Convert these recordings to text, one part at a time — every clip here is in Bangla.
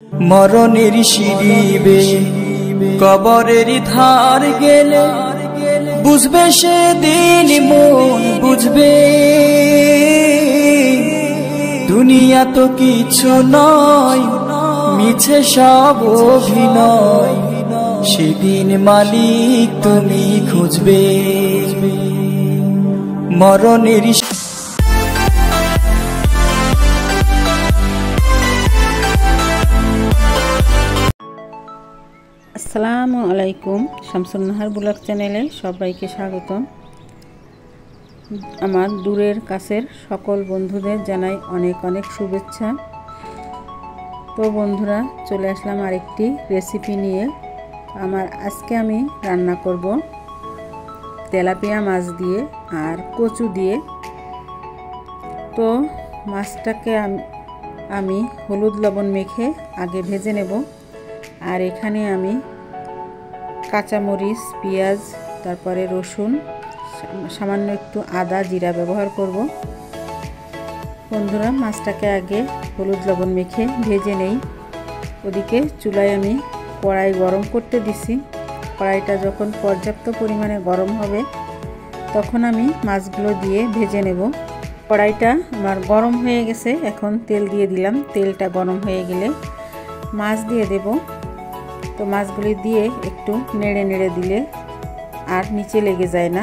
মরণের সিঁড়ি কবরের ধার গেলে বুঝবে সেদিন মন বুঝবে দুনিয়া তো কিছু নয় মিছে সব অভিনয় সেদিন মালিক তুমি খুঁজবে মরণের আসসালামু আলাইকুম শামসুন নাহার ব্লগ চ্যানেলে সবাইকে স্বাগতম। আমার দূরের কাছের সকল বন্ধুদের জানাই অনেক অনেক শুভেচ্ছা। তো বন্ধুরা, চলে আসলাম আরেকটি রেসিপি নিয়ে। আজকে আমি রান্না করব তেলাপিয়া মাছ দিয়ে আর কচু দিয়ে। তো মাছটাকে আমি হলুদ লবণ মেখে আগে ভেজে নেব। আর এখানে আমি কাঁচামরিচ, পেঁয়াজ, তারপরে রসুন, সামান্য একটু আদা, জিরা ব্যবহার করব। বন্ধুরা, মাছটাকে আগে হলুদ লবণ মেখে ভেজে নেই। ওদিকে চুলায় আমি কড়াই গরম করতে দিছি। কড়াইটা যখন পর্যাপ্ত পরিমাণে গরম হবে তখন আমি মাছগুলো দিয়ে ভেজে নেব। কড়াইটা আমার গরম হয়ে গেছে, এখন তেল দিয়ে দিলাম। তেলটা গরম হয়ে গেলে মাছ দিয়ে দেব। তো মাছগুলি দিয়ে একটু নেড়ে নেড়ে দিলে আর নিচে লেগে যায় না।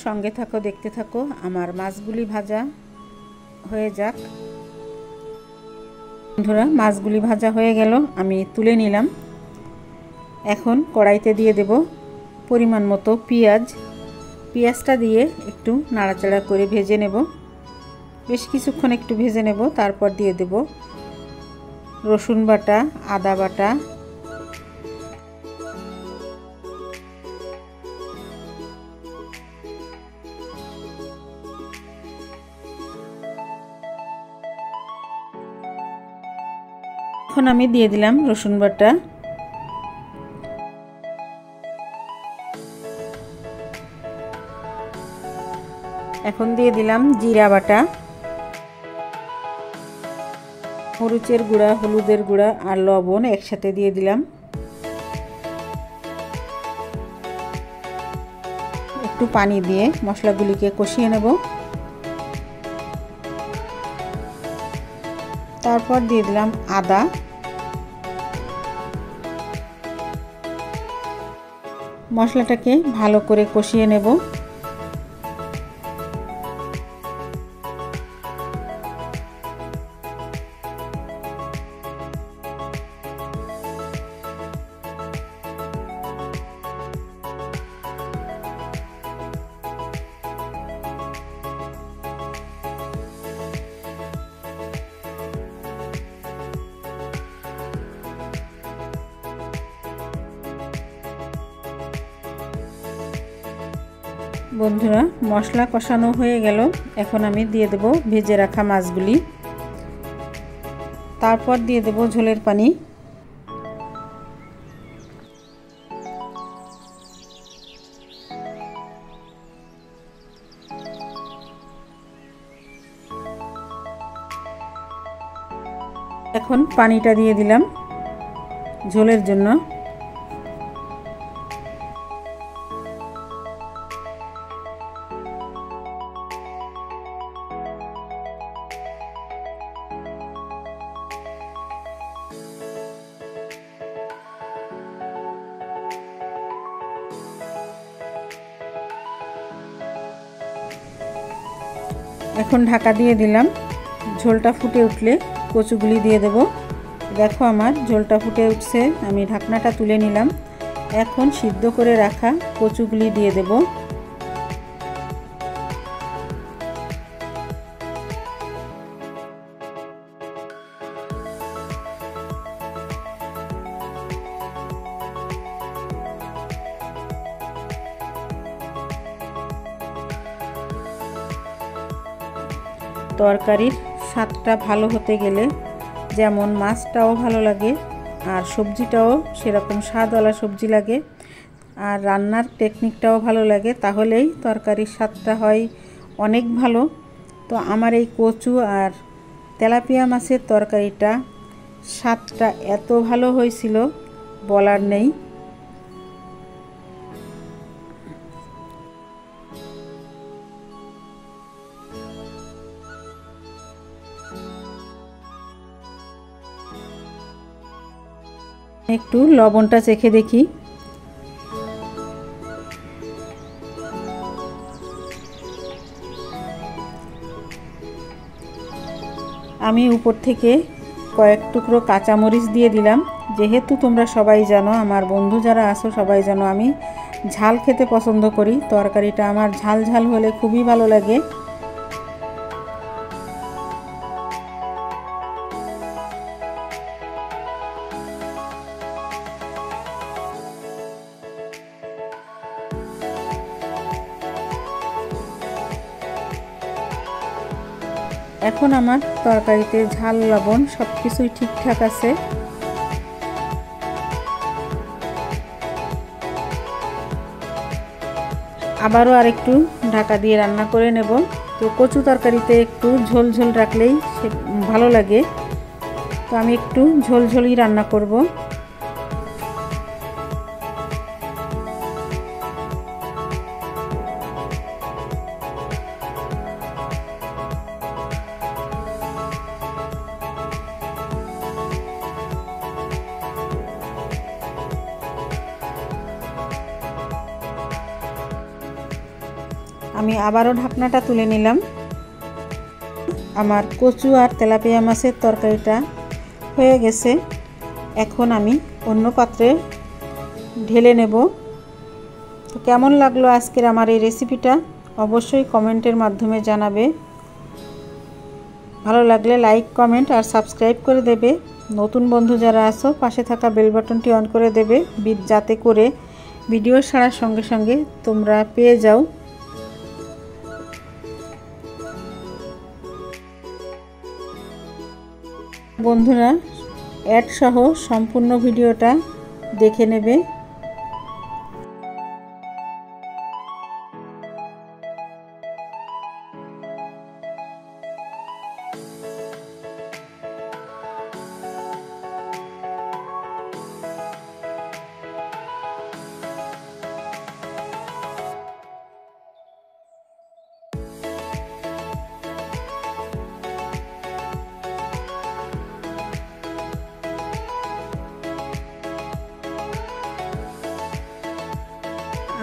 সঙ্গে থাকো, দেখতে থাকো। আমার মাছগুলি ভাজা হয়ে যাক। বন্ধুরা, মাছগুলি ভাজা হয়ে গেল, আমি তুলে নিলাম। এখন কড়াইতে দিয়ে দেব পরিমাণ মতো পেঁয়াজটা দিয়ে একটু নাড়াচাড়া করে ভেজে নেব। বেশ কিছুক্ষণ একটু ভেজে নেব। তারপর দিয়ে দেব রসুন বাটা, আদা বাটা, এখন আমি দিয়ে দিলাম রসুন বাটা। এখন দিয়ে দিলাম জিরা বাটা, মরিচের গুঁড়া, হলুদের গুঁড়া আর লবণ একসাথে দিয়ে দিলাম। একটু পানি দিয়ে মশলাগুলিকে কষিয়ে নেব। তারপর দিয়ে দিলাম আদা, মশলাটাকে ভালো করে কষিয়ে নেব। বন্ধুরা, মশলা কষানো হয়ে গেল। এখন আমি দিয়ে দেব ভেজে রাখা মাছগুলি। তারপর দিয়ে দেব ঝোলের পানি। এখন পানিটা দিয়ে দিলাম ঝোলের জন্য। এখন ঢাকা দিয়ে দিলাম। ঝোলটা ফুটে উঠলে কচুগুলি দিয়ে দেব। দেখো, আমার ঝোলটা ফুটে উঠছে, আমি ঢাকনাটা তুলে নিলাম। এখন সিদ্ধ করে রাখা কচুগুলি দিয়ে দেব। তরকারির স্বাদটা ভালো হতে গেলে যেমন মাছটাও ভালো লাগে আর সবজিটাও সেরকম স্বাদওয়ালা সবজি লাগে আর রান্নার টেকনিকটাও ভালো লাগে, তাহলেই তরকারির স্বাদটা হয় অনেক ভালো। তো আমার এই কচু আর তেলাপিয়া মাছের তরকারিটা স্বাদটা এত ভালো হয়েছিল বলার নেই। একটু লবণটা চেখে দেখি। আমি উপর থেকে কয়েক টুকরো কাঁচামরিচ দিয়ে দিলাম, যেহেতু তোমরা সবাই জানো, আমার বন্ধু যারা আছো সবাই জানো আমি ঝাল খেতে পছন্দ করি। তরকারিটা আমার ঝাল ঝাল হলে খুবই ভালো লাগে। এখন আমার তরকারিতে ঝাল লবণ সব কিছুই ঠিকঠাক আছে। আবারও আরেকটু ঢাকা দিয়ে রান্না করে নেব। তো কচু তরকারিতে একটু ঝোল ঝোল রাখলেই ভালো লাগে, তো আমি একটু ঝোল ঝোলই রান্না করব। আমি আবারও ঢাকনাটা তুলে নিলাম। আমার কচু আর তেলাপিয়া মাছের তরকারিটা হয়ে গেছে। এখন আমি অন্য পাত্রে ঢেলে নেব। তো কেমন লাগলো আজকের আমার এই রেসিপিটা অবশ্যই কমেন্টের মাধ্যমে জানাবে। ভালো লাগলে লাইক, কমেন্ট আর সাবস্ক্রাইব করে দেবে। নতুন বন্ধু যারা আছো পাশে থাকা বেল বাটনটি অন করে দেবে, যাতে করে ভিডিও ছাড়ার সঙ্গে সঙ্গে তোমরা পেয়ে যাও। বন্ধুরা অ্যাড সহ সম্পূর্ণ ভিডিওটা দেখে নেবে।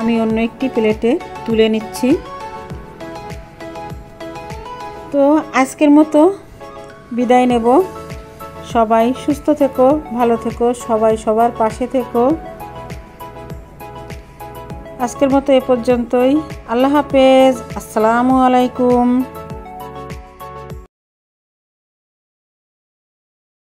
আমি অন্য একটি প্লেটে তুলে নিচ্ছি। তো আজকের মতো বিদায় নেব। সবাই সুস্থ থেকো, ভালো থেকো, সবাই সবার পাশে থেকো। আজকের মতো এ পর্যন্তই। আল্লাহ হাফেজ। আসসালামু আলাইকুম।